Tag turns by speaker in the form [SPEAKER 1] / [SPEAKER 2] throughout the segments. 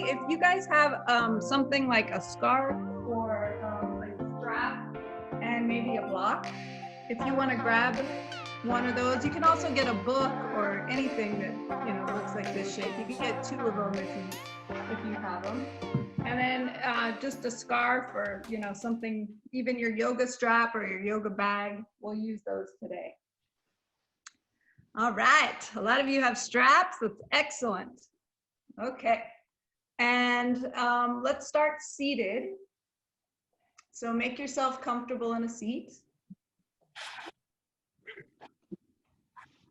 [SPEAKER 1] if you guys have something like a scarf or a strap and maybe a block, if you want to grab one of those, you can also get a book or anything that looks like this shape. You can get 2 of them if you have them, and then just a scarf or something, even your yoga strap or your yoga bag. We'll use those today. All right, a lot of you have straps. That's excellent. Okay, and let's start seated. So make yourself comfortable in a seat.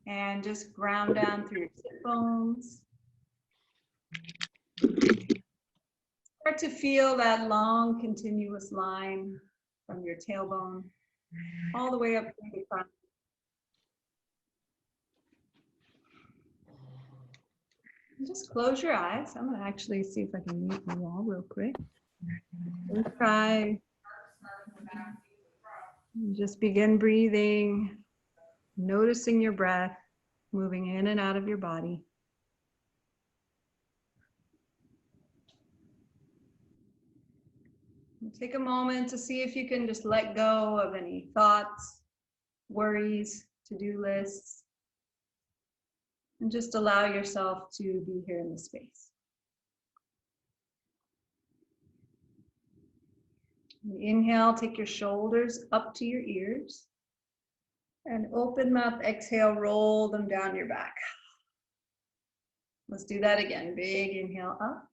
[SPEAKER 1] And just ground down through your sit bones. Start to feel that long, continuous line from your tailbone all the way up to the front. And just close your eyes. I'm going to actually see if I can mute the wall real quick. Let's try. Just begin breathing. Noticing your breath moving in and out of your body. Take a moment to see if you can just let go of any thoughts, worries, to-do lists, and just allow yourself to be here in the space. Inhale, take your shoulders up to your ears. And open mouth, exhale, roll them down your back. Let's do that again. Big inhale up.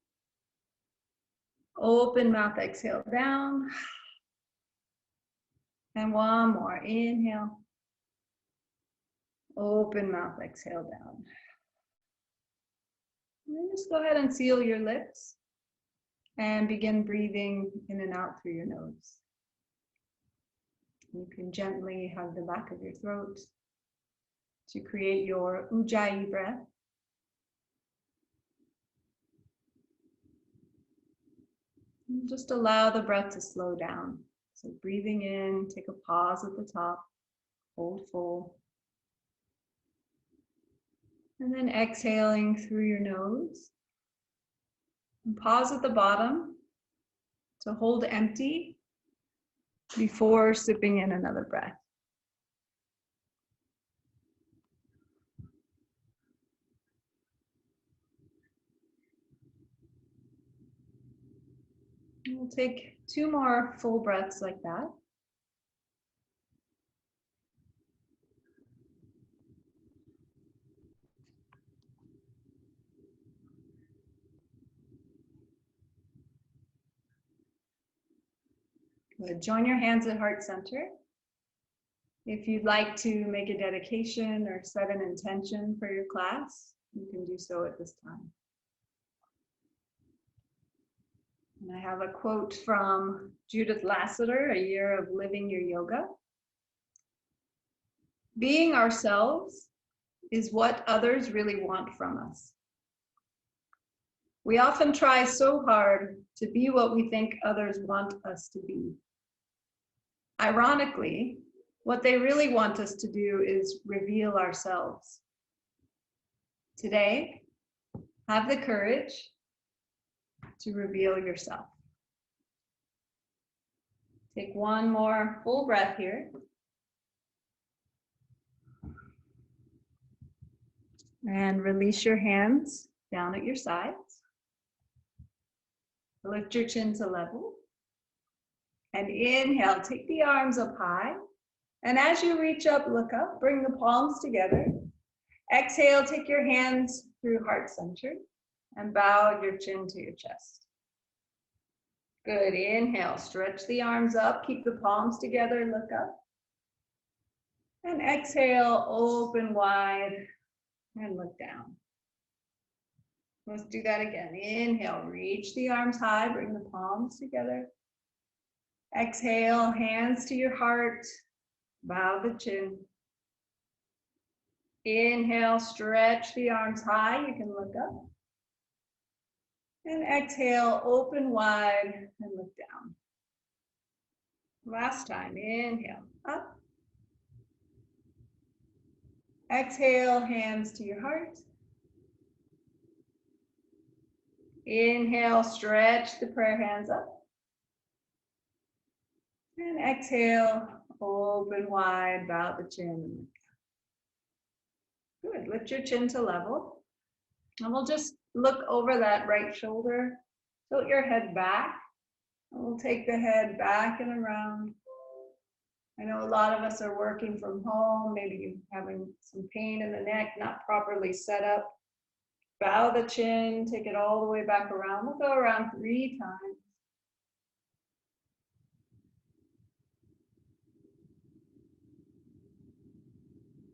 [SPEAKER 1] Open mouth, exhale down. And one more. Inhale. Open mouth, exhale down. And then just go ahead and seal your lips and begin breathing in and out through your nose. You can gently hug the back of your throat to create your Ujjayi breath. And just allow the breath to slow down. So breathing in, take a pause at the top, hold full. And then exhaling through your nose. And pause at the bottom to hold empty before sipping in another breath. We'll take 2 more full breaths like that. Good. Join your hands at heart center. If you'd like to make a dedication or set an intention for your class, you can do so at this time. And I have a quote from Judith Lassiter, A Year of Living Your Yoga. Being ourselves is what others really want from us. We often try so hard to be what we think others want us to be. Ironically, what they really want us to do is reveal ourselves. Today, have the courage to reveal yourself. Take 1 more full breath here. And release your hands down at your sides. Lift your chin to level. And inhale, take the arms up high. And as you reach up, look up, bring the palms together. Exhale, take your hands through heart center and bow your chin to your chest. Good, inhale, stretch the arms up, keep the palms together, look up. And exhale, open wide and look down. Let's do that again. Inhale, reach the arms high, bring the palms together. Exhale, hands to your heart, bow the chin. Inhale, stretch the arms high, you can look up. And exhale, open wide and look down. Last time, inhale, up. Exhale, hands to your heart. Inhale, stretch the prayer hands up. And exhale, open wide, bow the chin. Good, lift your chin to level. And we'll just look over that right shoulder, tilt your head back. And we'll take the head back and around. I know a lot of us are working from home, maybe you're having some pain in the neck, not properly set up. Bow the chin, take it all the way back around. We'll go around 3 times.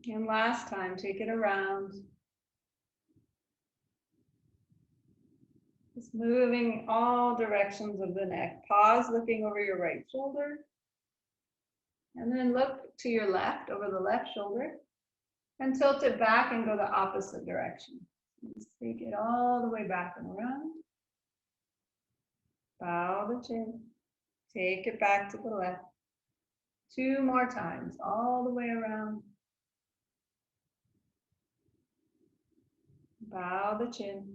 [SPEAKER 1] And last time, take it around. Just moving all directions of the neck. Pause, looking over your right shoulder. And then look to your left, over the left shoulder. And tilt it back and go the opposite direction. Just take it all the way back and around. Bow the chin. Take it back to the left. 2 more times, all the way around. Bow the chin.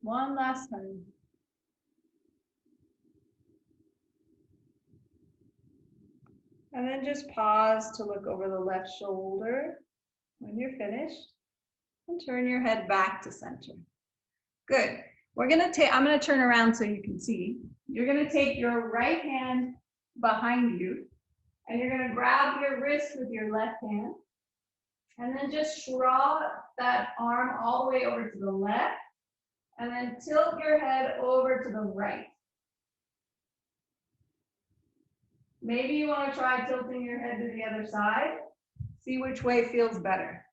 [SPEAKER 1] 1 last time. And then just pause to look over the left shoulder when you're finished. And turn your head back to center. Good. I'm gonna turn around so you can see. You're gonna take your right hand behind you, and you're gonna grab your wrist with your left hand, and then just draw that arm all the way over to the left, and then tilt your head over to the right. Maybe you want to try tilting your head to the other side. See which way feels better.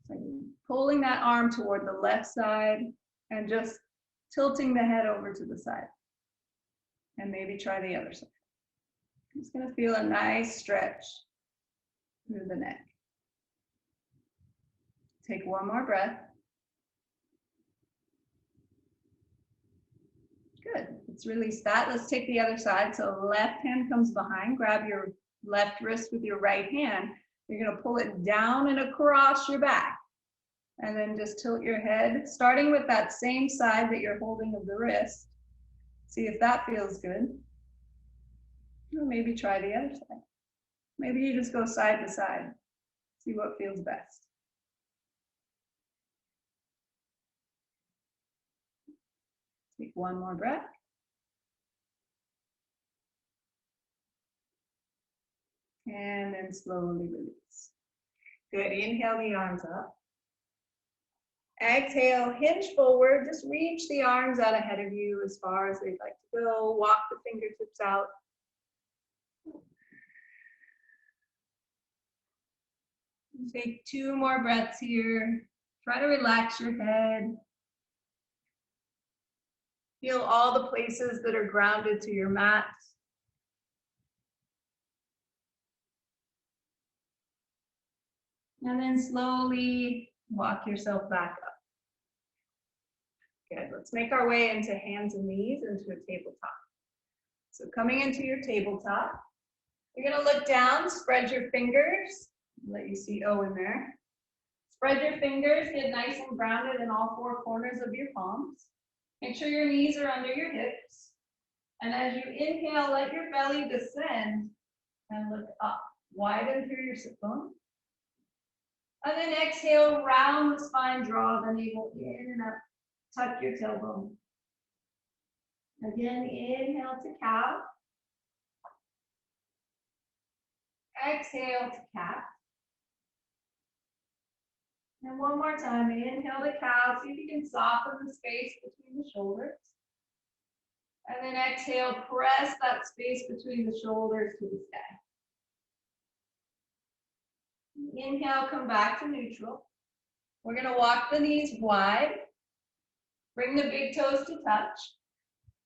[SPEAKER 1] So pulling that arm toward the left side and just tilting the head over to the side. And maybe try the other side. It's going to feel a nice stretch through the neck. Take 1 more breath. Good. Let's release that. Let's take the other side. So left hand comes behind. Grab your left wrist with your right hand. You're going to pull it down and across your back. And then just tilt your head, starting with that same side that you're holding of the wrist. See if that feels good. Or maybe try the other side. Maybe you just go side to side. See what feels best. Take 1 more breath. And then slowly release. Good. Inhale the arms up. Exhale, hinge forward. Just reach the arms out ahead of you as far as they'd like to go. Walk the fingertips out. Take 2 more breaths here. Try to relax your head. Feel all the places that are grounded to your mat. And then slowly walk yourself back up. Good. Let's make our way into hands and knees into a tabletop. So coming into your tabletop, you're going to look down, spread your fingers. Let you see O in there. Spread your fingers, get nice and grounded in all 4 corners of your palms. Make sure your knees are under your hips. And as you inhale, let your belly descend and look up. Widen through your sit bone. And then exhale, round the spine, draw the navel in and up. Tuck your tailbone. Again, inhale to cow. Exhale to cat. And 1 more time, inhale to cow. See if you can soften the space between the shoulders. And then exhale, press that space between the shoulders to the sky. Inhale, come back to neutral. We're going to walk the knees wide. Bring the big toes to touch.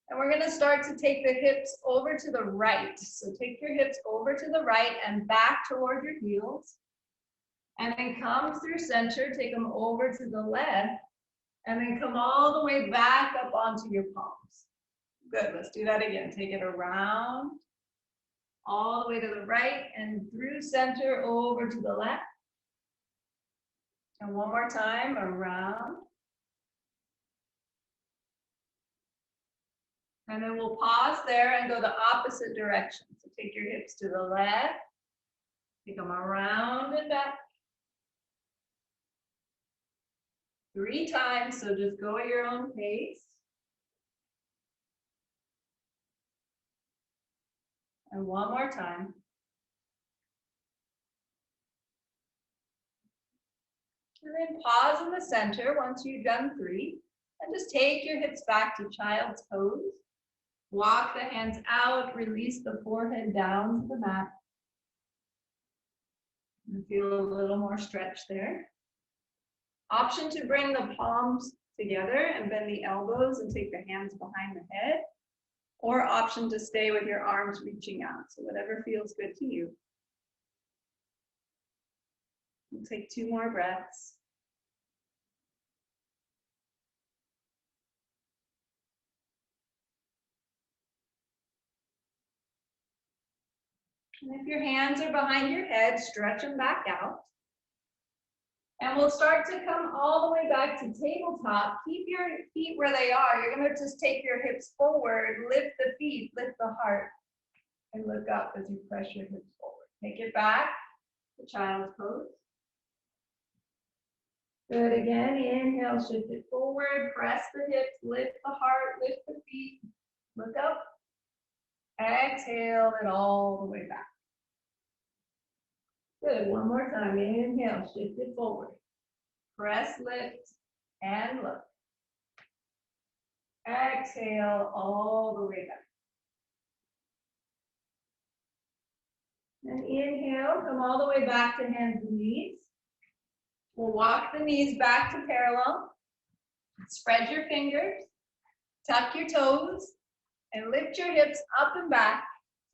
[SPEAKER 1] And we're going to start to take the hips over to the right. So take your hips over to the right and back toward your heels. And then come through center, take them over to the left. And then come all the way back up onto your palms. Good, let's do that again. Take it around, all the way to the right and through center over to the left. And one more time, around. And then we'll pause there and go the opposite direction. So take your hips to the left, take them around and back. 3 times, so just go at your own pace. And one more time. And then pause in the center once you've done 3. And just take your hips back to child's pose. Walk the hands out, release the forehead down to the mat. And feel a little more stretch there. Option to bring the palms together and bend the elbows and take the hands behind the head. Or option to stay with your arms reaching out. So whatever feels good to you. We'll take 2 more breaths. And if your hands are behind your head, stretch them back out. And we'll start to come all the way back to tabletop. Keep your feet where they are. You're going to just take your hips forward, lift the feet, lift the heart, and look up as you press your hips forward. Take it back to child's pose. Good, again, inhale, shift it forward, press the hips, lift the heart, lift the feet, look up. Exhale it all the way back. Good, one more time, inhale, shift it forward. Press, lift, and look. Exhale all the way back. And inhale, come all the way back to hands and knees. We'll walk the knees back to parallel. Spread your fingers, tuck your toes, and lift your hips up and back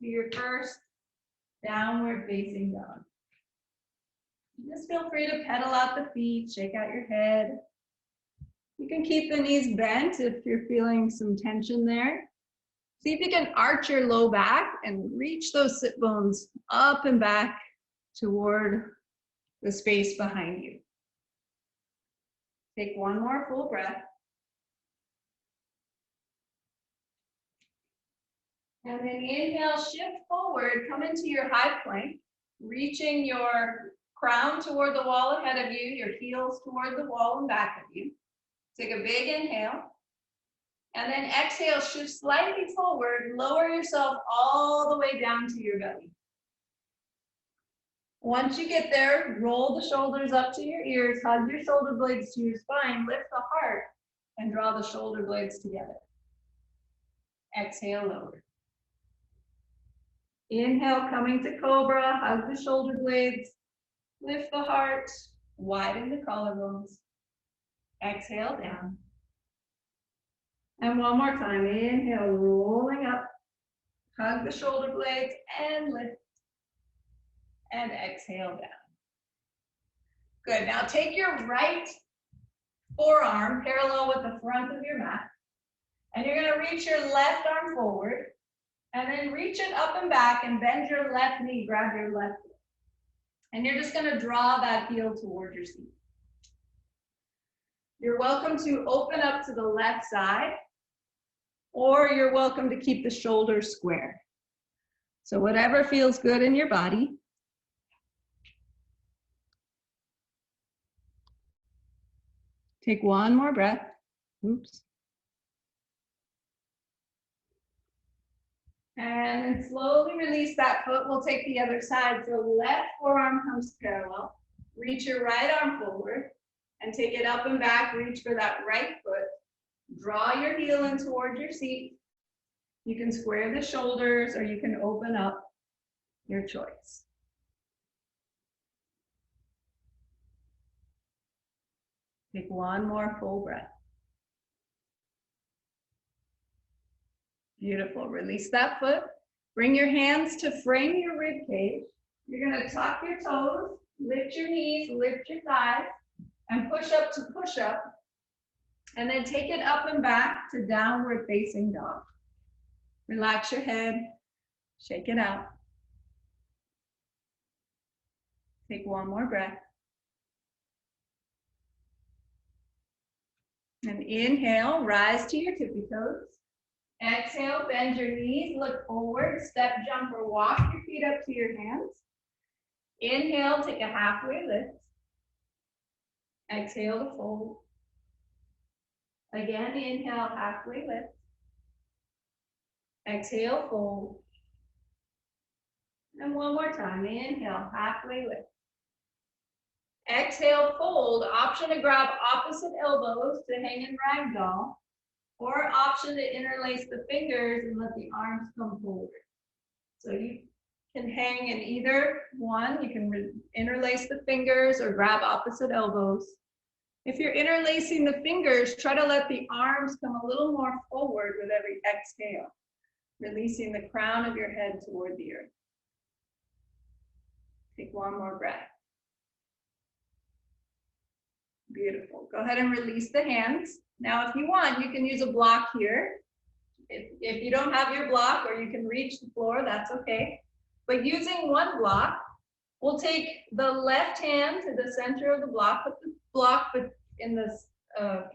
[SPEAKER 1] to your first downward facing dog. Just feel free to pedal out the feet, shake out your head. You can keep the knees bent if you're feeling some tension there. See if you can arch your low back and reach those sit bones up and back toward the space behind you. Take one more full breath. And then inhale, shift forward, come into your high plank, reaching your crown toward the wall ahead of you, your heels toward the wall and back of you. Take a big inhale. And then exhale, shift slightly forward, lower yourself all the way down to your belly. Once you get there, roll the shoulders up to your ears, hug your shoulder blades to your spine, lift the heart, and draw the shoulder blades together. Exhale, lower. Inhale, coming to cobra, hug the shoulder blades, lift the heart, widen the collarbones. Exhale, down. And one more time, inhale, rolling up, hug the shoulder blades and lift. And exhale down. Good, now take your right forearm parallel with the front of your mat. And you're gonna reach your left arm forward. And then reach it up and back and bend your left knee, grab your left foot. And you're just gonna draw that heel toward your seat. You're welcome to open up to the left side, or you're welcome to keep the shoulders square. So whatever feels good in your body. Take one more breath. Oops. And then slowly release that foot. We'll take the other side. So left forearm comes parallel. Reach your right arm forward and take it up and back. Reach for that right foot. Draw your heel in toward your seat. You can square the shoulders or you can open up, your choice. Take one more full breath. Beautiful. Release that foot. Bring your hands to frame your rib cage. You're going to tuck your toes, lift your knees, lift your thighs, and push up to push up. And then take it up and back to downward facing dog. Relax your head, shake it out. Take one more breath. And inhale, rise to your tippy toes. Exhale, bend your knees, look forward, step, jump, or walk your feet up to your hands. Inhale, take a halfway lift. Exhale to fold. Again, inhale, halfway lift. Exhale, fold. And one more time, inhale, halfway lift. Exhale, fold. Option to grab opposite elbows to hang in ragdoll, or option to interlace the fingers and let the arms come forward. So you can hang in either one. You can interlace the fingers or grab opposite elbows. If you're interlacing the fingers, try to let the arms come a little more forward with every exhale, releasing the crown of your head toward the earth. Take one more breath. Beautiful. Go ahead and release the hands. Now, if you want, you can use a block here. If you don't have your block or you can reach the floor, that's okay. But using one block, we'll take the left hand to the center of the block, put the block in the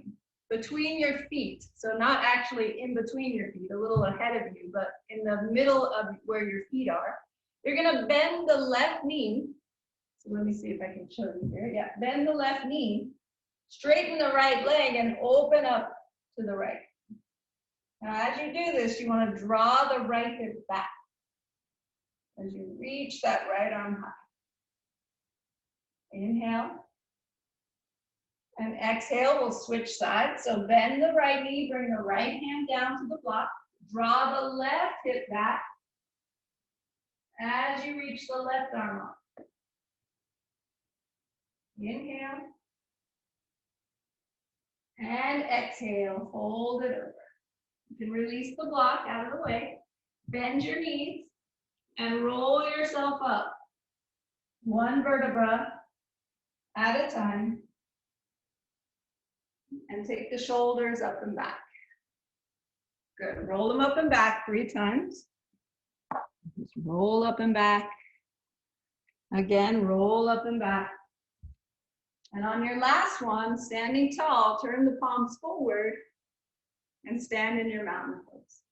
[SPEAKER 1] between your feet. So not actually in between your feet, a little ahead of you, but in the middle of where your feet are. You're gonna bend the left knee. So let me see if I can show you here. Yeah, bend the left knee, straighten the right leg, and open up to the right. Now, as you do this, you want to draw the right hip back as you reach that right arm high. Inhale. And exhale, we'll switch sides. So bend the right knee, bring the right hand down to the block. Draw the left hip back as you reach the left arm up. Inhale. And exhale, fold it over. You can release the block out of the way, bend your knees, and roll yourself up, one vertebra at a time, and take the shoulders up and back. Good, roll them up and back 3 times. Just roll up and back. Again, roll up and back. And on your last one, standing tall, turn the palms forward and stand in your mountain pose.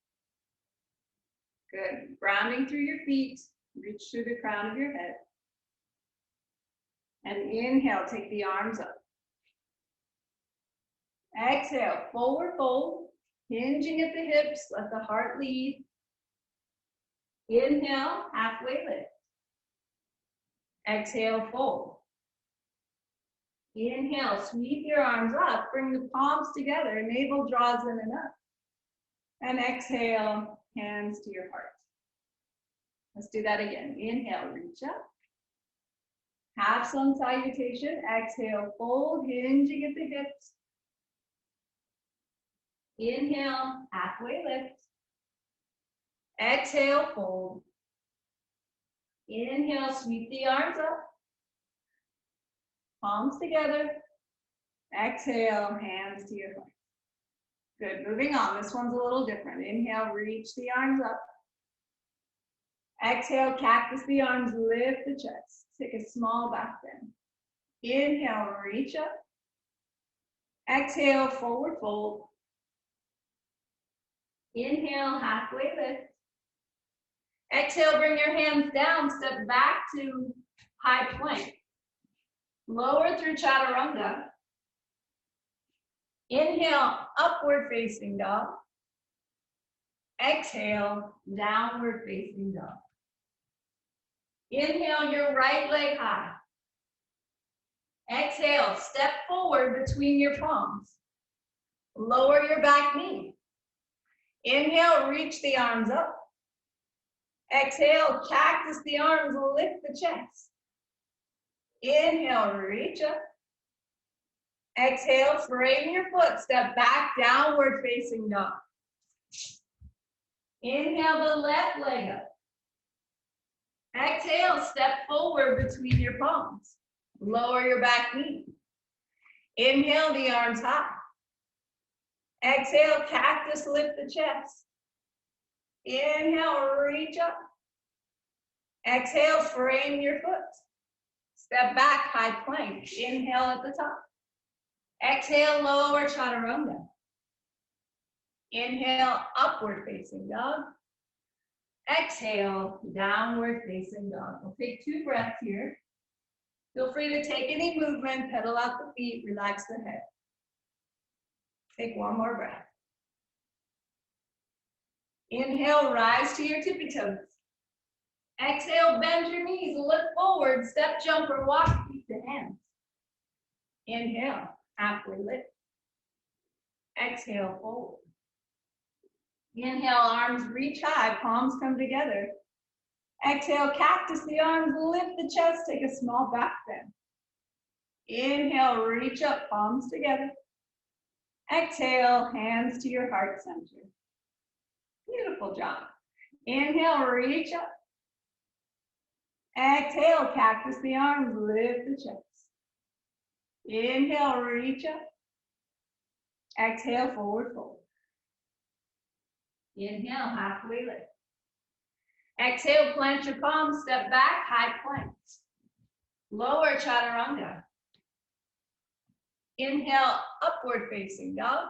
[SPEAKER 1] Good. Grounding through your feet, reach through the crown of your head. And inhale, take the arms up. Exhale, forward fold, hinging at the hips, let the heart lead. Inhale, halfway lift. Exhale, fold. Inhale, sweep your arms up, bring the palms together, navel draws in and up. And exhale, hands to your heart. Let's do that again. Inhale, reach up. Have some salutation. Exhale, fold, hinging at the hips. Inhale, halfway lift. Exhale, fold. Inhale, sweep the arms up. Palms together. Exhale, hands to your heart. Good, moving on. This one's a little different. Inhale, reach the arms up. Exhale, cactus the arms, lift the chest. Take a small back bend. Inhale, reach up. Exhale, forward fold. Inhale, halfway lift. Exhale, bring your hands down, step back to high plank. Lower through chaturanga. Inhale, upward facing dog. Exhale, downward facing dog. Inhale, your right leg high. Exhale, step forward between your palms. Lower your back knee. Inhale, reach the arms up. Exhale, cactus the arms, lift the chest. Inhale, reach up. Exhale, frame your foot, step back, downward facing dog. Inhale the left leg up. Exhale, step forward between your palms. Lower your back knee. Inhale the arms high. Exhale, cactus, lift the chest. Inhale, reach up. Exhale, frame your foot. Step back, high plank. Inhale at the top. Exhale, lower chaturanga. Inhale, upward facing dog. Exhale, downward facing dog. We'll take 2 breaths here. Feel free to take any movement, pedal out the feet, relax the head. Take 1 more breath. Inhale, rise to your tippy toes. Exhale, bend your knees, lift forward, step, jump, or walk, feet to hands. Inhale, halfway lift. Exhale, forward. Inhale, arms reach high, palms come together. Exhale, cactus the arms, lift the chest, take a small back bend. Inhale, reach up, palms together. Exhale, hands to your heart center. Beautiful job. Inhale, reach up. Exhale, cactus the arms, lift the chest. Inhale, reach up. Exhale, forward fold. Inhale, halfway lift. Exhale, plant your palms, step back, high plank. Lower chaturanga. Inhale, upward facing dog.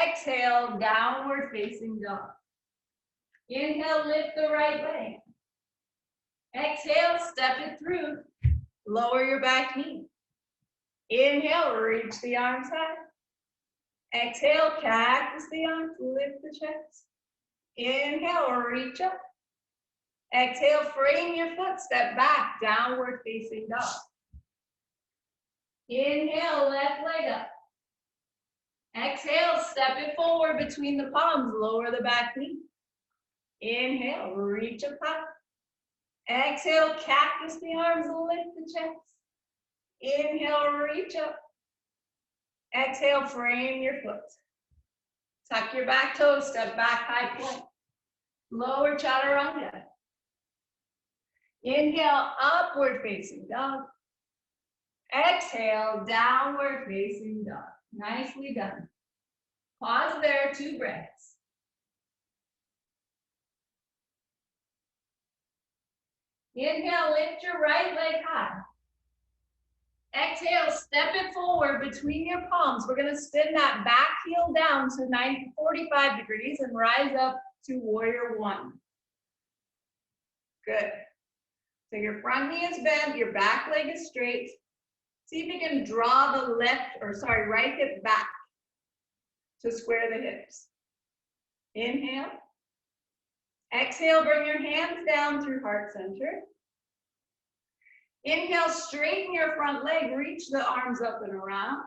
[SPEAKER 1] Exhale, downward facing dog. Inhale, lift the right leg. Exhale, step it through. Lower your back knee. Inhale, reach the arms high. Exhale, cactus the arms, lift the chest. Inhale, reach up. Exhale, frame your foot, step back, downward facing dog. Inhale, left leg up. Exhale, step it forward between the palms, lower the back knee. Inhale, reach up high. Exhale, cactus the arms, lift the chest. Inhale, reach up. Exhale, frame your foot. Tuck your back toes, step back, high plank. Lower chaturanga. Inhale, upward facing dog. Exhale, downward facing dog. Nicely done. Pause there, 2 breaths. Inhale, lift your right leg high. Exhale, step it forward between your palms. We're going to spin that back heel down to 45 degrees and rise up to warrior 1. Good. So your front knee is bent, your back leg is straight. See if you can draw the right hip back to square the hips. Inhale. Exhale, bring your hands down through heart center. Inhale, straighten your front leg, reach the arms up and around.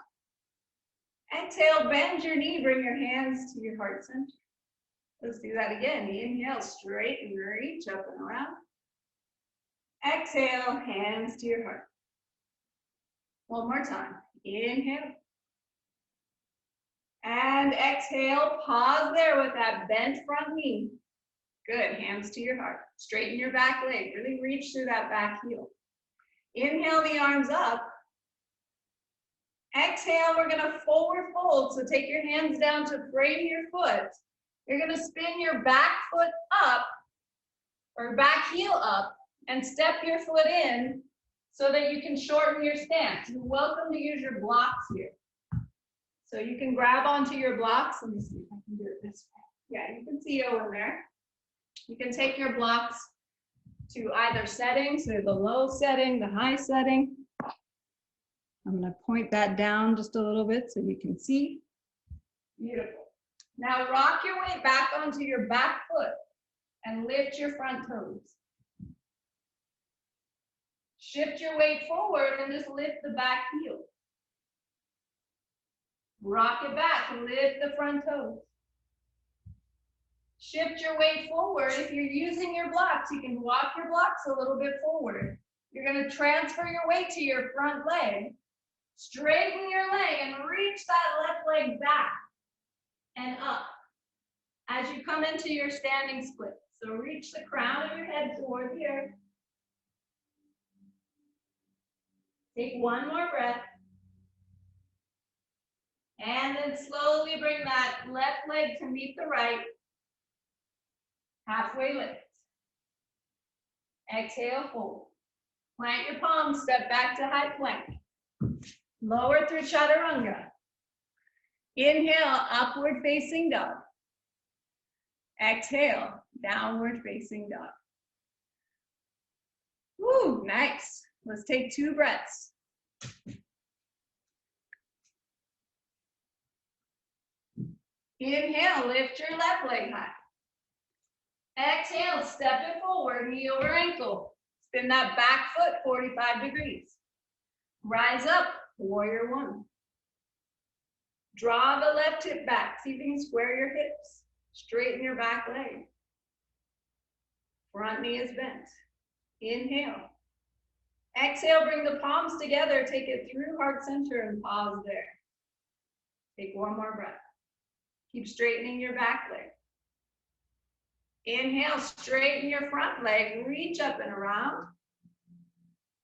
[SPEAKER 1] Exhale, bend your knee, bring your hands to your heart center. Let's do that again. Inhale, straighten, reach up and around. Exhale, hands to your heart. One more time. Inhale. And exhale, pause there with that bent front knee. Good, hands to your heart. Straighten your back leg, really reach through that back heel. Inhale the arms up. Exhale, we're gonna forward fold. So take your hands down to frame your foot. You're gonna spin your back foot up, or back heel up, and step your foot in so that you can shorten your stance. You're welcome to use your blocks here. So you can grab onto your blocks. Let me see if I can do it this way. Yeah, you can see over there. You can take your blocks to either setting, so the low setting, the high setting. I'm going to point that down just a little bit so you can see. Beautiful. Now rock your weight back onto your back foot and lift your front toes. Shift your weight forward and just lift the back heel. Rock it back, lift the front toes. Shift your weight forward. If you're using your blocks, you can walk your blocks a little bit forward. You're going to transfer your weight to your front leg. Straighten your leg and reach that left leg back and up as you come into your standing split. So reach the crown of your head toward the earth. Take 1 more breath. And then slowly bring that left leg to meet the right. Halfway lift. Exhale, fold. Plant your palms, step back to high plank. Lower through chaturanga. Inhale, upward facing dog. Exhale, downward facing dog. Woo, nice. Let's take 2 breaths. Inhale, lift your left leg high. Exhale, step it forward, knee over ankle. Spin that back foot 45 degrees. Rise up, warrior 1. Draw the left hip back. See if you can square your hips. Straighten your back leg. Front knee is bent. Inhale. Exhale, bring the palms together. Take it through heart center and pause there. Take 1 more breath. Keep straightening your back leg. Inhale, straighten your front leg. Reach up and around.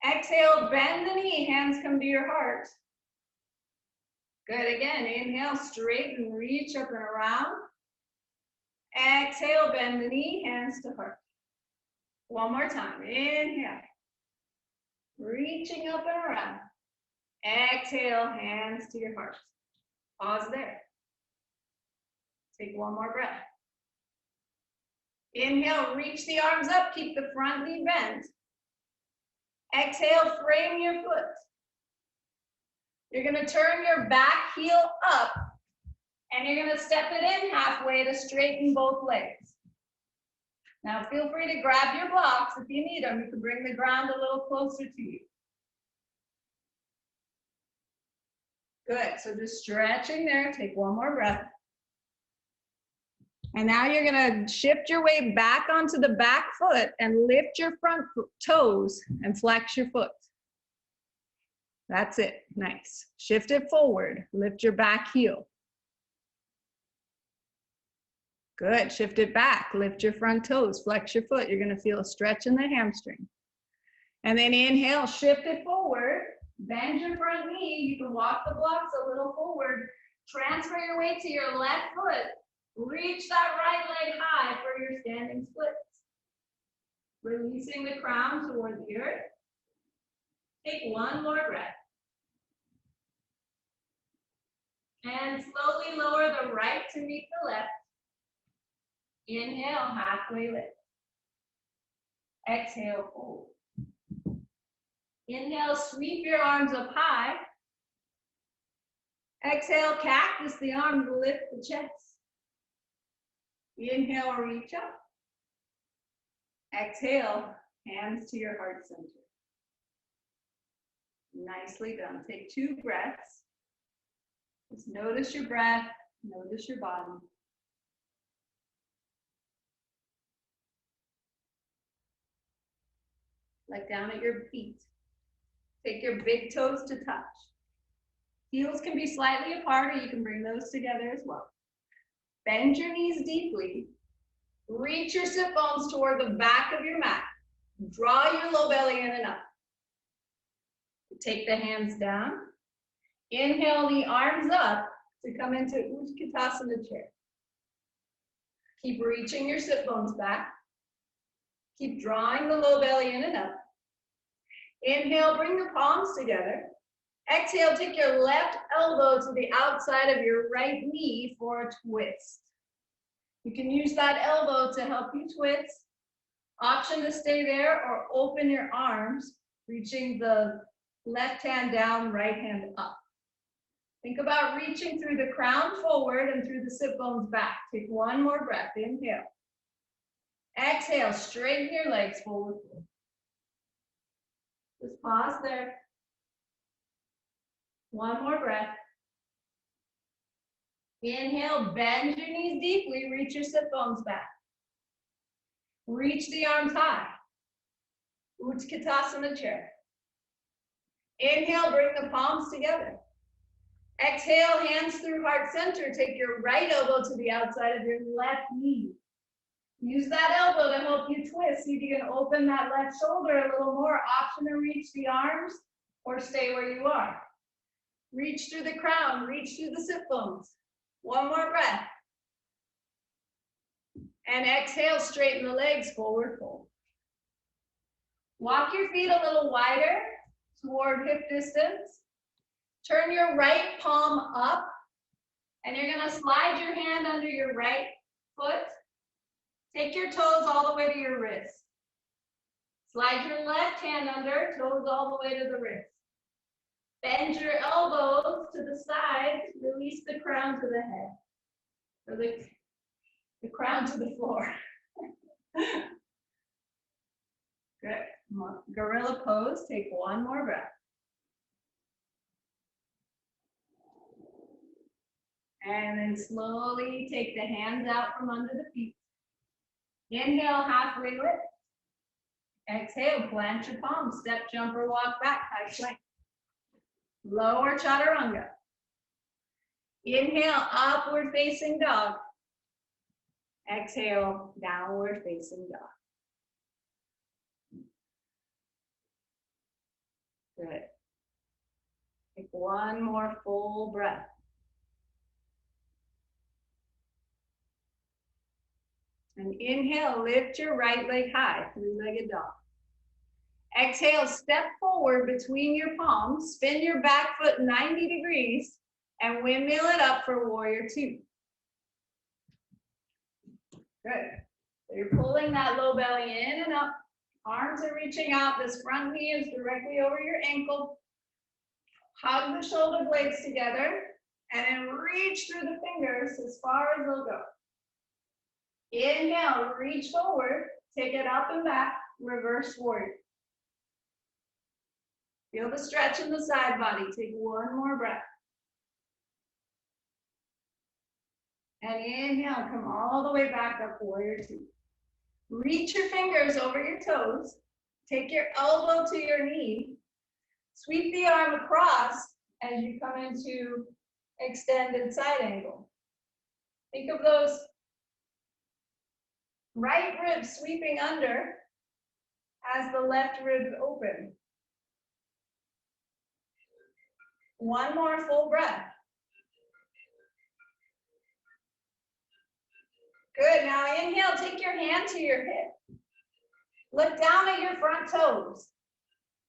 [SPEAKER 1] Exhale, bend the knee. Hands come to your heart. Good, again. Inhale, straighten, reach up and around. Exhale, bend the knee, hands to heart. 1 more time. Inhale. Reaching up and around. Exhale, hands to your heart. Pause there. Take 1 more breath. Inhale, reach the arms up, keep the front knee bent. Exhale, frame your foot. You're gonna turn your back heel up and you're gonna step it in halfway to straighten both legs. Now feel free to grab your blocks if you need them. You can bring the ground a little closer to you. Good, so just stretching there, take 1 more breath. And now you're gonna shift your weight back onto the back foot and lift your front toes and flex your foot. That's it, nice. Shift it forward, lift your back heel. Good, shift it back, lift your front toes, flex your foot. You're gonna feel a stretch in the hamstring. And then inhale, shift it forward, bend your front knee. You can walk the blocks a little forward. Transfer your weight to your left foot. Reach that right leg high for your standing splits. Releasing the crown toward the earth. Take 1 more breath. And slowly lower the right to meet the left. Inhale, halfway lift. Exhale, fold. Inhale, sweep your arms up high. Exhale, cactus the arms, lift the chest. Inhale, reach up. Exhale, hands to your heart center. Nicely done. Take 2 breaths. Just notice your breath, notice your body. Like down at your feet. Take your big toes to touch. Heels can be slightly apart, or you can bring those together as well. Bend your knees deeply. Reach your sit bones toward the back of your mat. Draw your low belly in and up. Take the hands down. Inhale the arms up to come into Utkatasana chair. Keep reaching your sit bones back. Keep drawing the low belly in and up. Inhale, bring the palms together. Exhale, take your left elbow to the outside of your right knee for a twist. You can use that elbow to help you twist. Option to stay there or open your arms, reaching the left hand down, right hand up. Think about reaching through the crown forward and through the sit bones back. Take 1 more breath. Inhale. Exhale, straighten your legs forward. Just pause there. 1 more breath. Inhale, bend your knees deeply, reach your sit bones back. Reach the arms high. Utkatasana chair. Inhale, bring the palms together. Exhale, hands through heart center. Take your right elbow to the outside of your left knee. Use that elbow to help you twist. See if you can open that left shoulder a little more. Option to reach the arms or stay where you are. Reach through the crown, reach through the sit bones. 1 more breath. And exhale, straighten the legs, forward fold. Walk your feet a little wider toward hip distance. Turn your right palm up, and you're gonna slide your hand under your right foot. Take your toes all the way to your wrist. Slide your left hand under, toes all the way to the wrist. Bend your elbows to the side, release the crown to the head, or the crown to the floor. Good. Gorilla pose, take one more breath. And then slowly take the hands out from under the feet. Inhale, halfway lift. Exhale, plant your palms, step, jump, or walk back, high plank. Lower chaturanga. Inhale, upward facing dog. Exhale, downward facing dog. Good. Take one more full breath. And inhale, lift your right leg high, three-legged dog. Exhale, step forward between your palms, spin your back foot 90 degrees, and windmill it up for warrior two. Good. So you're pulling that low belly in and up. Arms are reaching out. This front knee is directly over your ankle. Hug the shoulder blades together, and then reach through the fingers as far as they'll go. Inhale, reach forward, take it up and back, reverse warrior. Feel the stretch in the side body. Take one more breath. And inhale, come all the way back up, warrior two. Reach your fingers over your toes. Take your elbow to your knee. Sweep the arm across as you come into extended side angle. Think of those right ribs sweeping under as the left ribs open. One more full breath. Good, now inhale, take your hand to your hip. Look down at your front toes.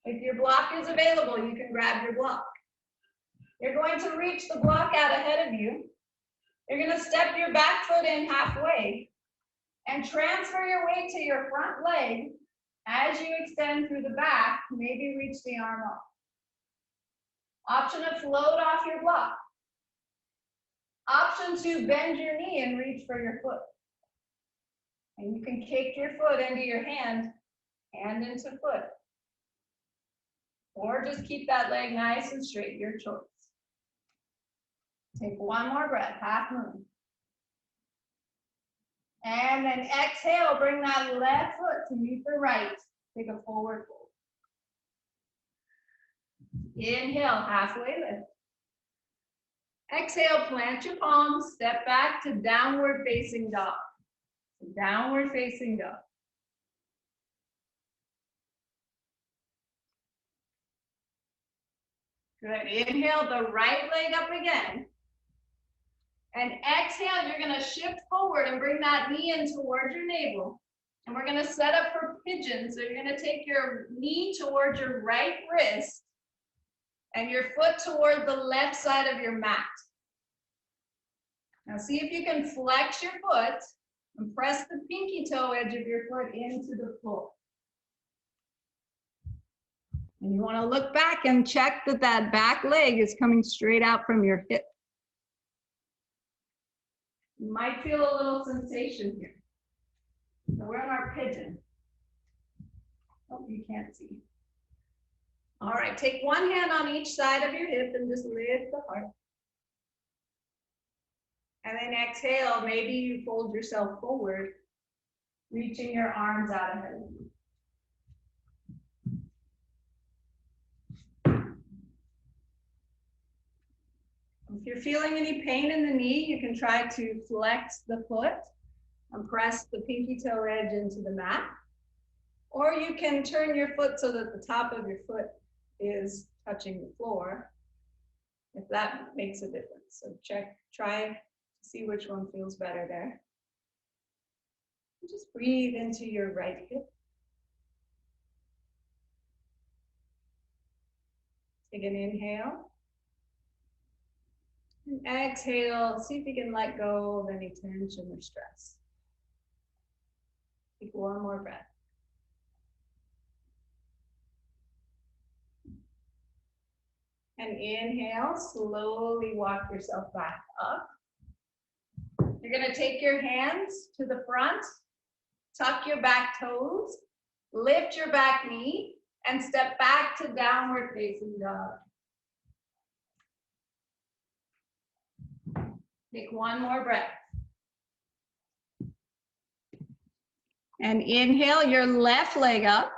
[SPEAKER 1] If your block is available, you can grab your block. You're going to reach the block out ahead of you. You're going to step your back foot in halfway and transfer your weight to your front leg as you extend through the back, maybe reach the arm up. Option to float off your block. Option to bend your knee and reach for your foot. And you can kick your foot into your hand into foot. Or just keep that leg nice and straight, your choice. Take one more breath, half moon. And then exhale, bring that left foot to meet the right. Take a forward fold. Inhale, halfway lift. Exhale, plant your palms, step back to downward facing dog. Downward facing dog. Good. Inhale the right leg up again. And exhale, you're going to shift forward and bring that knee in towards your navel. And we're going to set up for pigeon. So you're going to take your knee towards your right wrist and your foot toward the left side of your mat. Now see if you can flex your foot and press the pinky toe edge of your foot into the floor. And you want to look back and check that that back leg is coming straight out from your hip. You might feel a little sensation here. So we're in our pigeon. Oh, you can't see. All right, take one hand on each side of your hip and just lift the heart. And then exhale, maybe you fold yourself forward, reaching your arms out ahead of you. If you're feeling any pain in the knee, you can try to flex the foot and press the pinky toe edge into the mat. Or you can turn your foot so that the top of your foot is touching the floor, if that makes a difference. So try to see which one feels better there. And just breathe into your right hip. Take an inhale. And exhale, see if you can let go of any tension or stress. Take one more breath. And inhale, slowly walk yourself back up. You're gonna take your hands to the front, tuck your back toes, lift your back knee, and step back to downward facing dog. Take one more breath. And inhale your left leg up.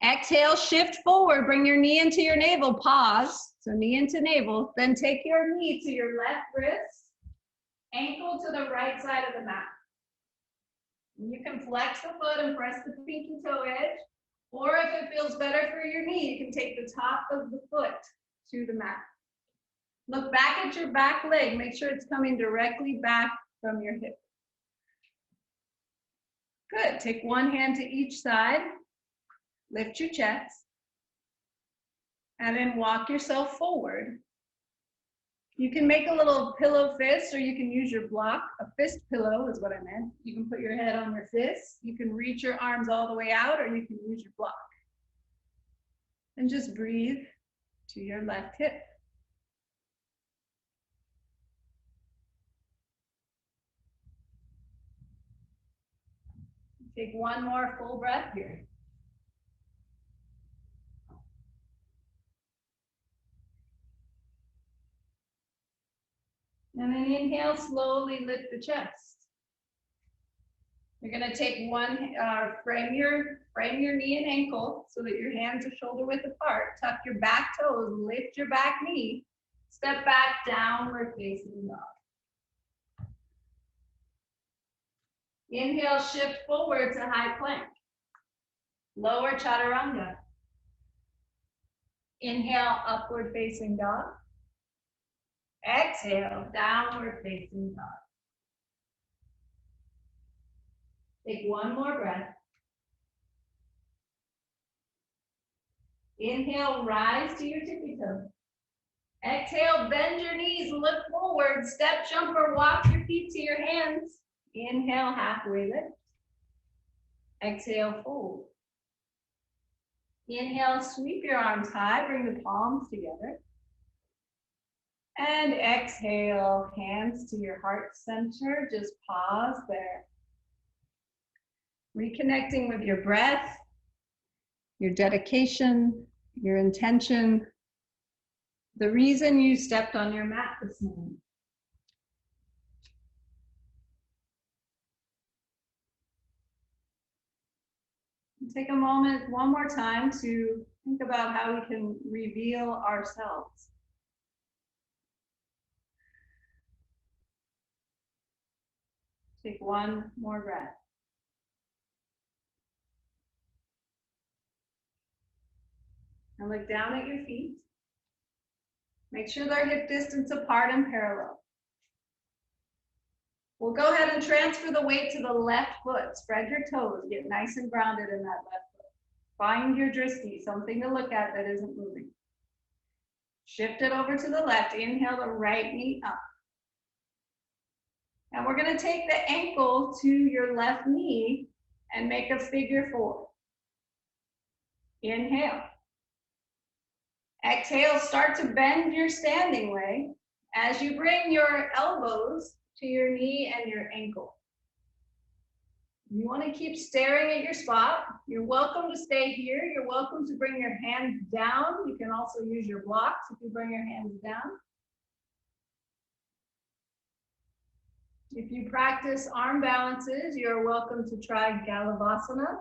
[SPEAKER 1] Exhale, shift forward, bring your knee into your navel, pause. So knee into navel, then take your knee to your left wrist, ankle to the right side of the mat. You can flex the foot and press the pinky toe edge, or if it feels better for your knee, you can take the top of the foot to the mat. Look back at your back leg, make sure it's coming directly back from your hip. Good, take one hand to each side, lift your chest, and then walk yourself forward. You can make a little pillow fist, or you can use your block. A fist pillow is what I meant. You can put your head on your fist. You can reach your arms all the way out, or you can use your block. And just breathe to your left hip. Take one more full breath here. And then inhale, slowly lift the chest. You're gonna take one, frame your knee and ankle so that your hands are shoulder width apart. Tuck your back toes, lift your back knee, step back, downward facing dog. Inhale, shift forward to high plank. Lower chaturanga. Inhale, upward facing dog. Exhale, downward facing dog. Take one more breath. Inhale, rise to your tippy toe. Exhale, bend your knees, look forward, step, jump, or walk your feet to your hands. Inhale, halfway lift. Exhale, fold. Inhale, sweep your arms high, bring the palms together. And exhale, hands to your heart center, just pause there. Reconnecting with your breath, your dedication, your intention, the reason you stepped on your mat this morning. Take a moment one more time to think about how we can reveal ourselves. Take one more breath. And look down at your feet. Make sure they're hip distance apart and parallel. We'll go ahead and transfer the weight to the left foot. Spread your toes, get nice and grounded in that left foot. Find your drishti, something to look at that isn't moving. Shift it over to the left. Inhale the right knee up. And we're going to take the ankle to your left knee and make a figure four. Inhale. Exhale, start to bend your standing leg as you bring your elbows to your knee and your ankle. You want to keep staring at your spot. You're welcome to stay here. You're welcome to bring your hands down. You can also use your blocks if you bring your hands down. If you practice arm balances, you're welcome to try Galavasana.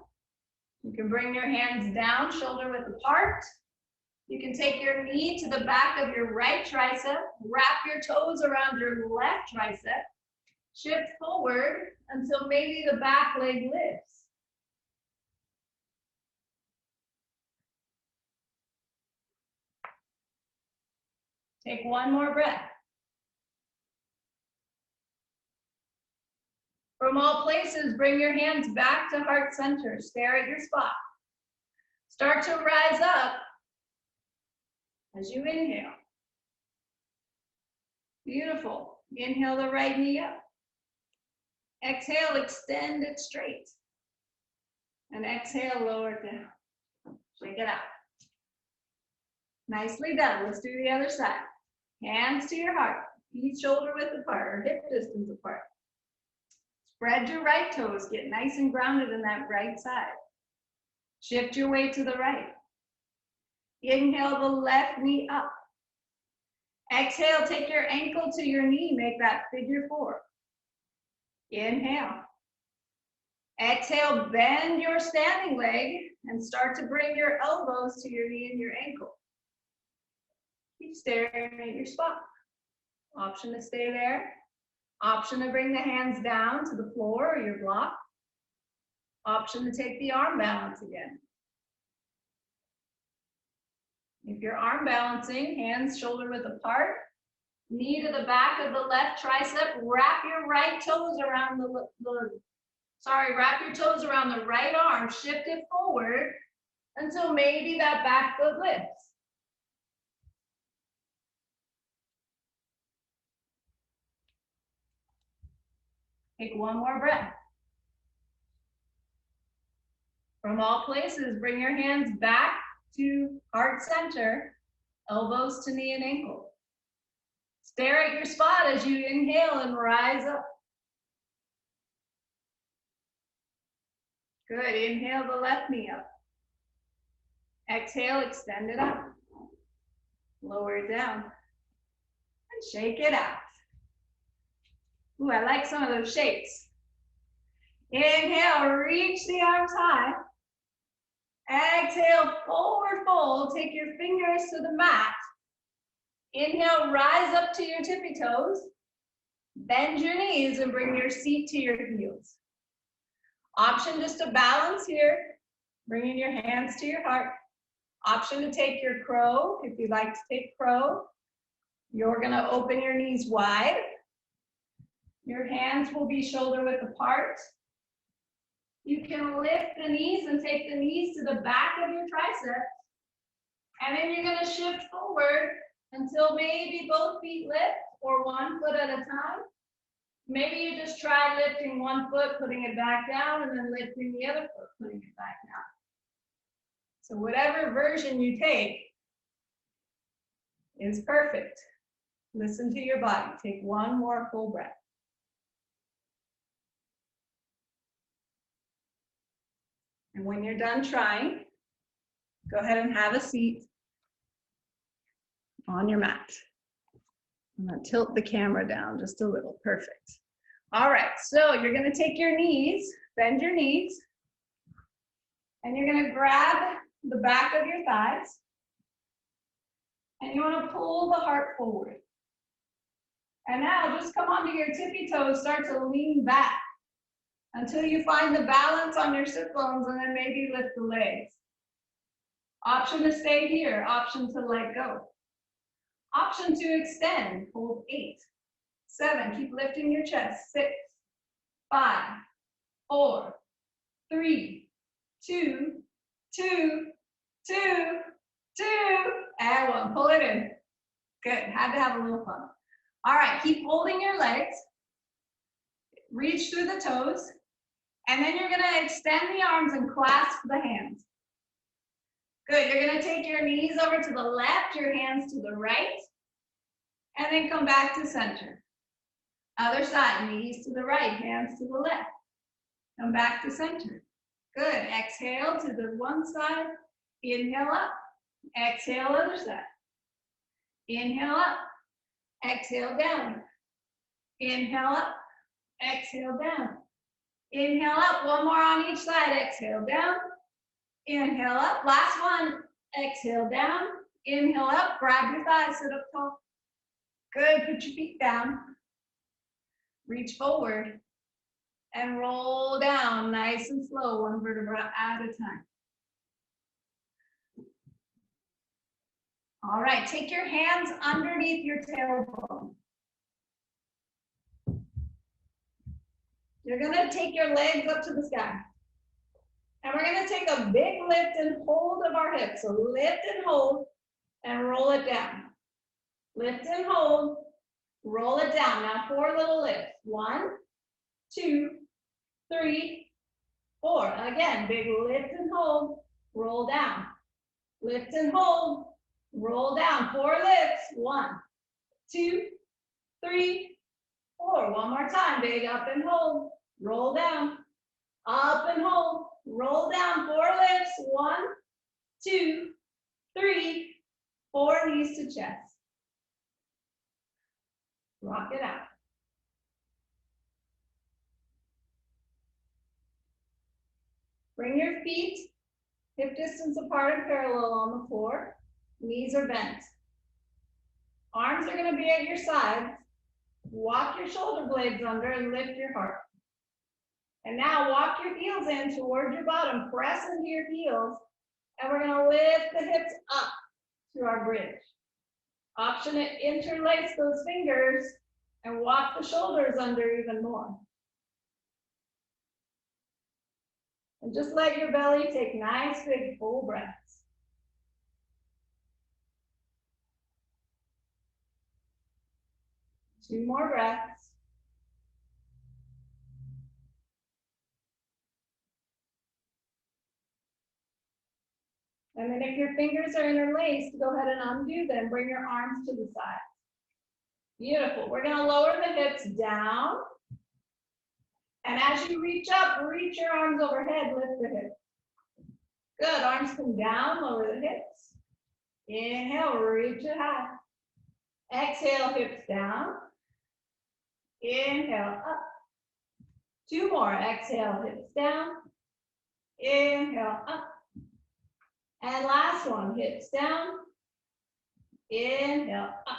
[SPEAKER 1] You can bring your hands down, shoulder width apart. You can take your knee to the back of your right tricep, wrap your toes around your left tricep, shift forward until maybe the back leg lifts. Take one more breath. From all places, bring your hands back to heart center. Stare at your spot. Start to rise up as you inhale. Beautiful. Inhale the right knee up. Exhale, extend it straight. And exhale, lower it down. Shake it out. Nicely done. Let's do the other side. Hands to your heart. Feet shoulder width apart or hip distance apart. Spread your right toes. Get nice and grounded in that right side. Shift your weight to the right. Inhale the left knee up. Exhale, take your ankle to your knee. Make that figure four. Inhale. Exhale, bend your standing leg and start to bring your elbows to your knee and your ankle. Keep staring at your spot. Option to stay there. Option to bring the hands down to the floor or your block. Option to take the arm balance again. If you're arm balancing, hands shoulder width apart, knee to the back of the left tricep, wrap your right toes around wrap your toes around the right arm, shift it forward until maybe that back foot lifts. Take one more breath. From all places, bring your hands back to heart center, elbows to knee and ankle. Stare at your spot as you inhale and rise up. Good, inhale the left knee up. Exhale, extend it up. Lower it down. And shake it out. Ooh, I like some of those shakes. Inhale, reach the arms high. Exhale, forward fold. Take your fingers to the mat. Inhale, rise up to your tippy toes. Bend your knees and bring your seat to your heels. Option just to balance here, bringing your hands to your heart. Option to take your crow, if you'd like to take crow. You're gonna open your knees wide. Your hands will be shoulder width apart. You can lift the knees and take the knees to the back of your triceps. And then you're gonna shift forward until maybe both feet lift or one foot at a time. Maybe you just try lifting one foot, putting it back down, and then lifting the other foot, putting it back down. So whatever version you take is perfect. Listen to your body. Take one more full breath. And when you're done trying, go ahead and have a seat on your mat. I'm gonna tilt the camera down just a little. Perfect. All right, so you're gonna take your knees, bend your knees, and you're gonna grab the back of your thighs, and you wanna pull the heart forward. And now just come onto your tippy toes, start to lean back until you find the balance on your sit bones, and then maybe lift the legs. Option to stay here, option to let go. Option to extend, hold 8, 7, keep lifting your chest, 6, 5, 4, 3, 2, 2, 2, 2, and 1. Pull it in. Good, had to have a little fun. All right, keep holding your legs. Reach through the toes. And then you're gonna extend the arms and clasp the hands. Good, you're gonna take your knees over to the left, your hands to the right, and then come back to center. Other side, knees to the right, hands to the left. Come back to center. Good, exhale to the one side, inhale up, exhale other side. Inhale up, exhale down. Inhale up, exhale down. Inhale up, one more on each side, exhale down. Inhale up, last one, exhale down. Inhale up, grab your thighs, sit up tall. Good, put your feet down. Reach forward and roll down nice and slow, one vertebra at a time. All right, take your hands underneath your tailbone. You're gonna take your legs up to the sky. And we're gonna take a big lift and hold of our hips. So lift and hold and roll it down. Lift and hold, Roll it down. Now 4 little lifts. 1, 2, 3, 4. Again, big lift and hold. Roll down. Lift and hold. Roll down. 4 lifts. 1, 2, 3, 4. One more time. Big up and hold. Roll down. Up and hold. Roll down. 4 lifts. 1, 2, 3, 4. Knees to chest. Rock it out. Bring your feet hip distance apart and parallel on the floor. Knees are bent. Arms are going to be at your sides. Walk your shoulder blades under and lift your heart. And now walk your heels in towards your bottom. Press into your heels. And we're going to lift the hips up to our bridge. Option to interlace those fingers and walk the shoulders under even more. And just let your belly take nice, big, full breaths. Two more breaths. And then if your fingers are interlaced, go ahead and undo them. Bring your arms to the side. Beautiful. We're going to lower the hips down. And as you reach up, reach your arms overhead, lift the hips. Good. Arms come down, lower the hips. Inhale, reach it high. Exhale, hips down. Inhale, up. 2 more. Exhale, hips down. Inhale, up. And last one, hips down. Inhale, up.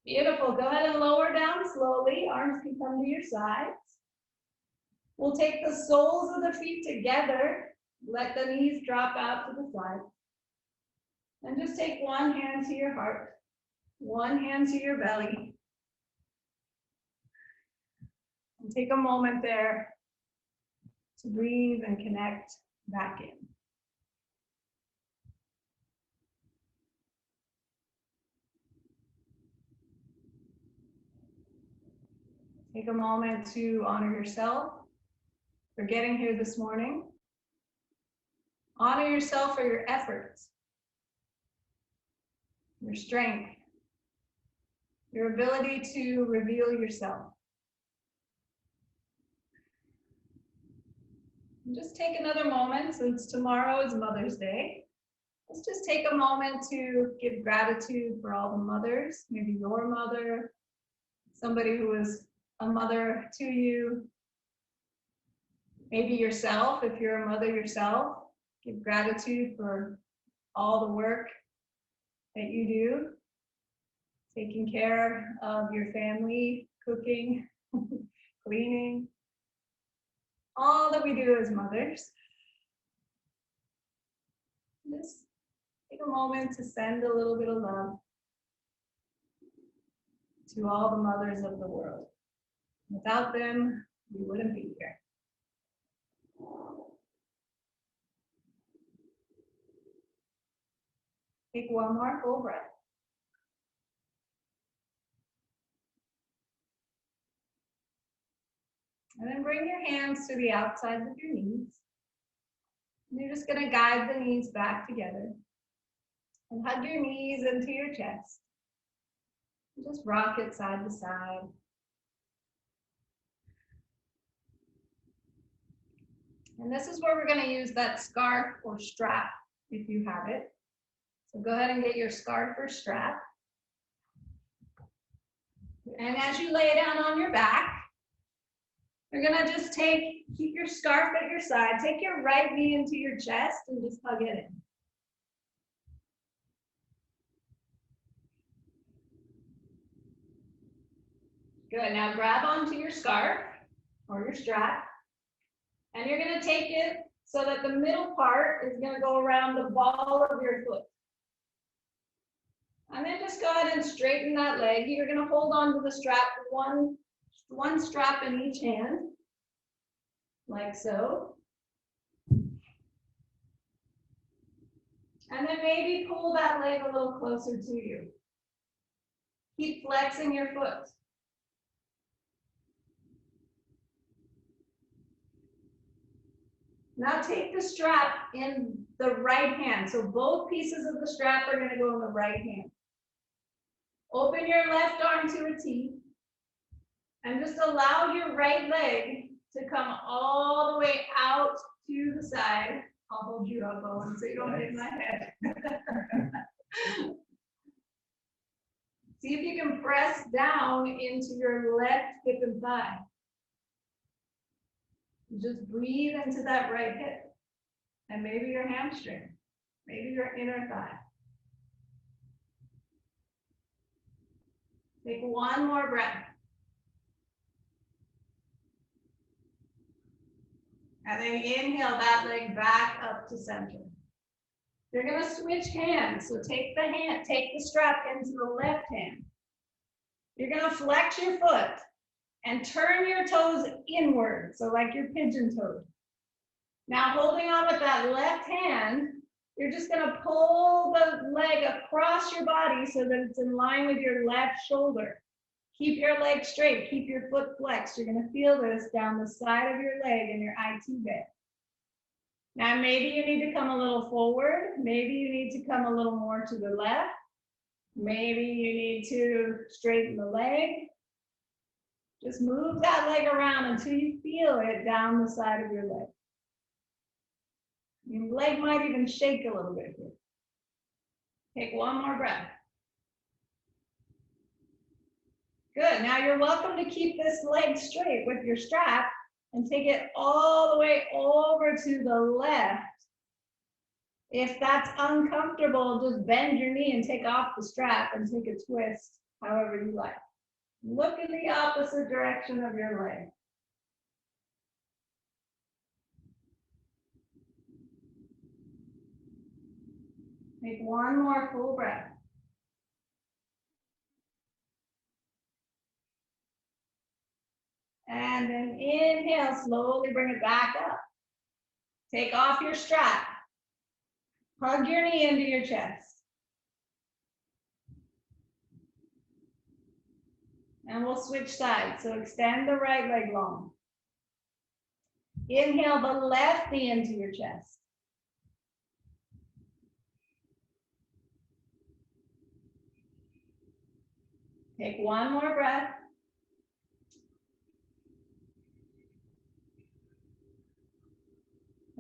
[SPEAKER 1] Beautiful. Go ahead and lower down slowly. Arms can come to your sides. We'll take the soles of the feet together. Let the knees drop out to the side. And just take one hand to your heart, one hand to your belly. And take a moment there to breathe and connect back in. Take a moment to honor yourself for getting here this morning. Honor yourself for your efforts, your strength, your ability to reveal yourself. And just take another moment, since tomorrow is Mother's Day. Let's just take a moment to give gratitude for all the mothers, maybe your mother, somebody who was a mother to you, maybe yourself, if you're a mother yourself. Give gratitude for all the work that you do, taking care of your family, cooking, cleaning, all that we do as mothers. Just take a moment to send a little bit of love to all the mothers of the world. Without them, we wouldn't be here. Take one more full breath. And then bring your hands to the outsides of your knees. And you're just going to guide the knees back together. And hug your knees into your chest. And just rock it side to side. And this is where we're going to use that scarf or strap if you have it. So go ahead and get your scarf or strap. And as you lay down on your back, you're going to just keep your scarf at your side, take your right knee into your chest and just hug it in. Good. Now grab onto your scarf or your strap. And you're going to take it so that the middle part is going to go around the ball of your foot. And then just go ahead and straighten that leg. You're going to hold on to the strap, one strap in each hand, like so. And then maybe pull that leg a little closer to you. Keep flexing your foot. Now take the strap in the right hand. So both pieces of the strap are going to go in the right hand. Open your left arm to a T. And just allow your right leg to come all the way out to the side. I'll hold you up, Owen, so you don't hit my head. See if you can press down into your left hip and thigh. Just breathe into that right hip. And maybe your hamstring, maybe your inner thigh. Take one more breath. And then inhale that leg back up to center. You're going to switch hands. So take the strap into the left hand. You're going to flex your foot and turn your toes inward. So like your pigeon toed. Now holding on with that left hand, you're just going to pull the leg across your body so that it's in line with your left shoulder. Keep your leg straight, keep your foot flexed. You're going to feel this down the side of your leg in your IT bed. Now, maybe you need to come a little forward. Maybe you need to come a little more to the left. Maybe you need to straighten the leg. Just move that leg around until you feel it down the side of your leg. Your leg might even shake a little bit here. Take one more breath. Good. Now you're welcome to keep this leg straight with your strap and take it all the way over to the left. If that's uncomfortable, just bend your knee and take off the strap and take a twist, however you like. Look in the opposite direction of your leg. Take one more full breath. And then inhale, slowly bring it back up. Take off your strap. Hug your knee into your chest. And we'll switch sides. So extend the right leg long. Inhale the left knee into your chest. Take one more breath.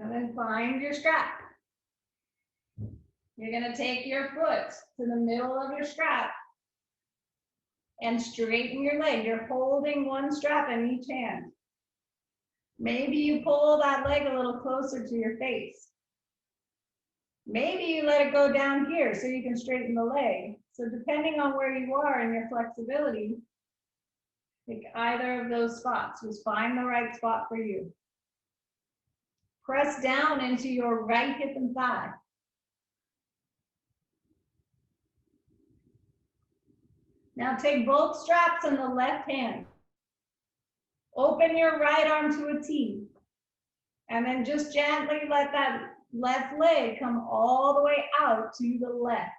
[SPEAKER 1] And then find your strap. You're going to take your foot to the middle of your strap and straighten your leg. You're holding one strap in each hand. Maybe you pull that leg a little closer to your face. Maybe you let it go down here so you can straighten the leg. So depending on where you are and your flexibility, pick either of those spots. Just find the right spot for you. Press down into your right hip and thigh. Now take both straps in the left hand. Open your right arm to a T. And then just gently let that left leg come all the way out to the left.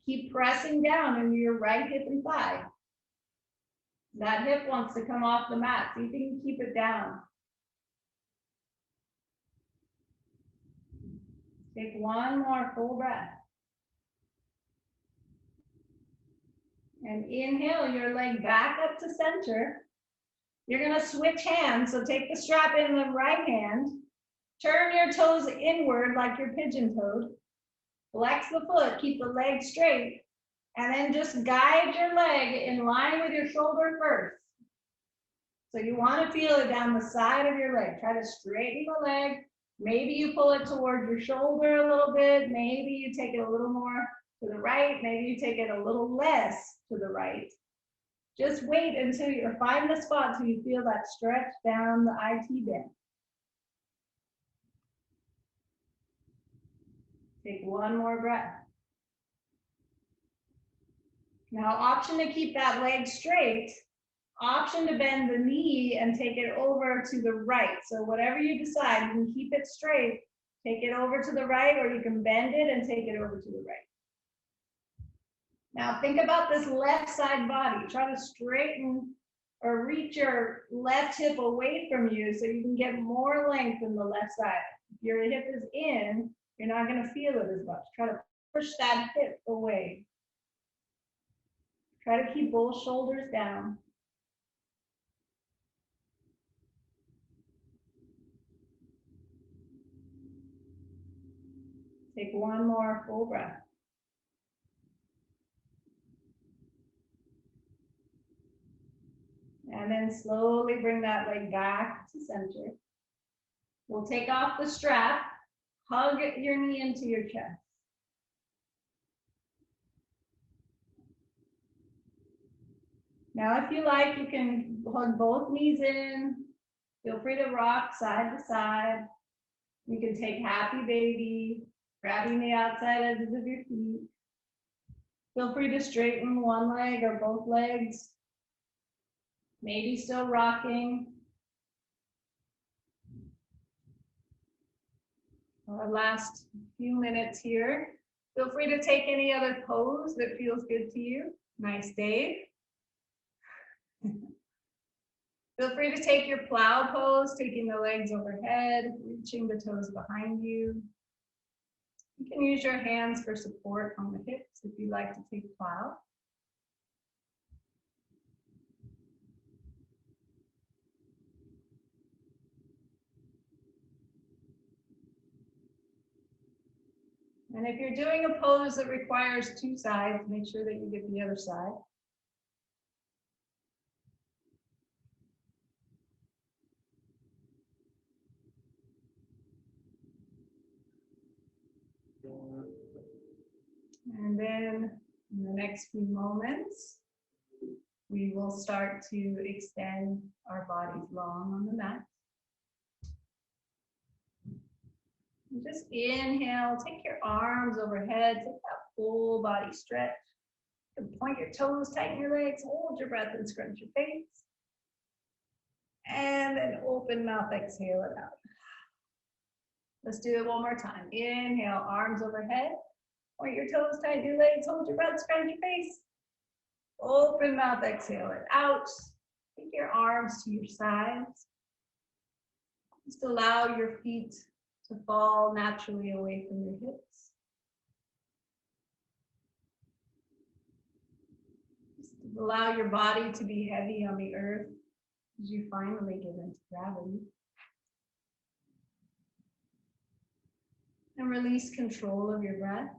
[SPEAKER 1] Keep pressing down into your right hip and thigh. That hip wants to come off the mat. See if you can keep it down. Take one more full breath. And inhale your leg back up to center. You're going to switch hands. So take the strap in the right hand. Turn your toes inward like you're pigeon-toed. Flex the foot. Keep the leg straight. And then just guide your leg in line with your shoulder first. So you want to feel it down the side of your leg. Try to straighten the leg. Maybe you pull it toward your shoulder a little bit. Maybe you take it a little more to the right. Maybe you take it a little less to the right. Just wait until you find the spot till you feel that stretch down the IT bend. Take one more breath. Now, option to keep that leg straight, option to bend the knee and take it over to the right. So whatever you decide, you can keep it straight, take it over to the right, or you can bend it and take it over to the right. Now think about this left side body. Try to straighten or reach your left hip away from you so you can get more length in the left side. If your hip is in, you're not going to feel it as much. Try to push that hip away. Try to keep both shoulders down. Take one more full breath. And then slowly bring that leg back to center. We'll take off the strap. Hug your knee into your chest. Now, if you like, you can hug both knees in. Feel free to rock side to side. You can take happy baby, grabbing the outside edges of your feet. Feel free to straighten one leg or both legs. Maybe still rocking. Our last few minutes here. Feel free to take any other pose that feels good to you. Nice, Dave. Feel free to take your plow pose, taking the legs overhead, reaching the toes behind you. You can use your hands for support on the hips if you like to take plow. And if you're doing a pose that requires two sides, make sure that you get the other side. And then in the next few moments, we will start to extend our bodies long on the mat. And just inhale, take your arms overhead, take that full body stretch. You can point your toes, tighten your legs, hold your breath and scrunch your face. And then open mouth, exhale it out. Let's do it one more time. Inhale, arms overhead. Point your toes, tighten your legs, hold your breath, scrunch your face. Open mouth, exhale it out. Take your arms to your sides. Just allow your feet to fall naturally away from your hips. Just allow your body to be heavy on the earth as you finally give into gravity. And release control of your breath.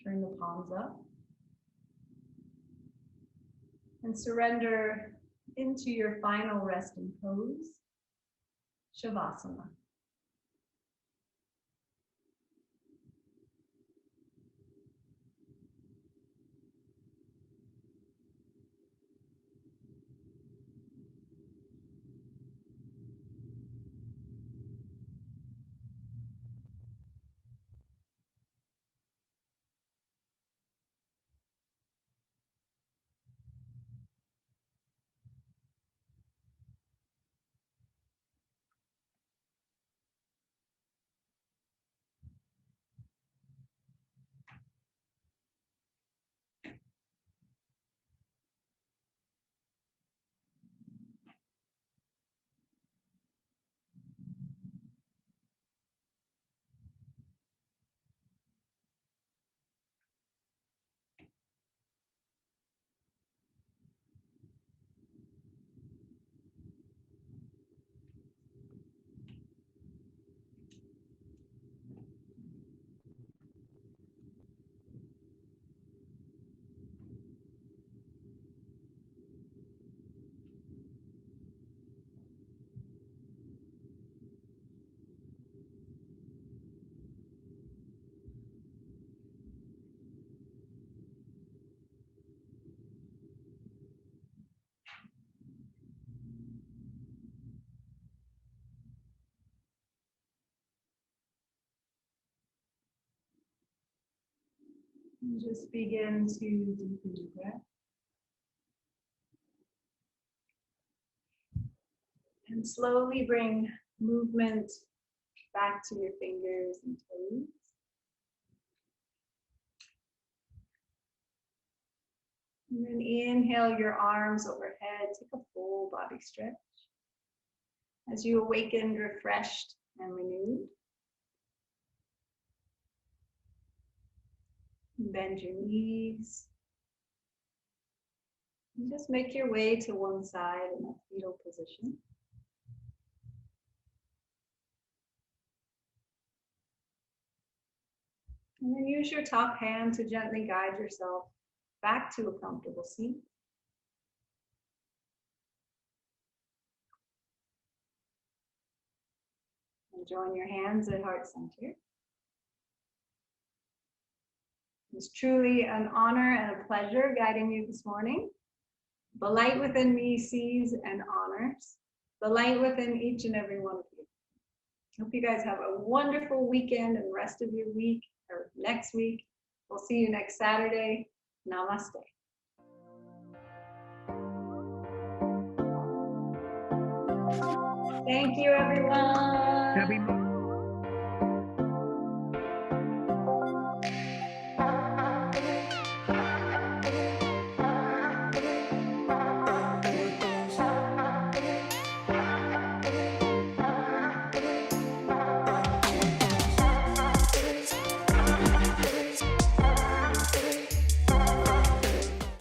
[SPEAKER 1] Turn the palms up. And surrender into your final resting pose, Shavasana. And just begin to deepen your breath. And slowly bring movement back to your fingers and toes. And then inhale your arms overhead. Take a full body stretch. As you awaken, refreshed and renewed. Bend your knees. And just make your way to one side in that fetal position. And then use your top hand to gently guide yourself back to a comfortable seat. And join your hands at heart center. It's truly an honor and a pleasure guiding you this morning. The light within me sees and honors the light within each and every one of you. Hope you guys have a wonderful weekend and rest of your week or next week. We'll see you next Saturday. Namaste. Thank you, everyone.
[SPEAKER 2] Happy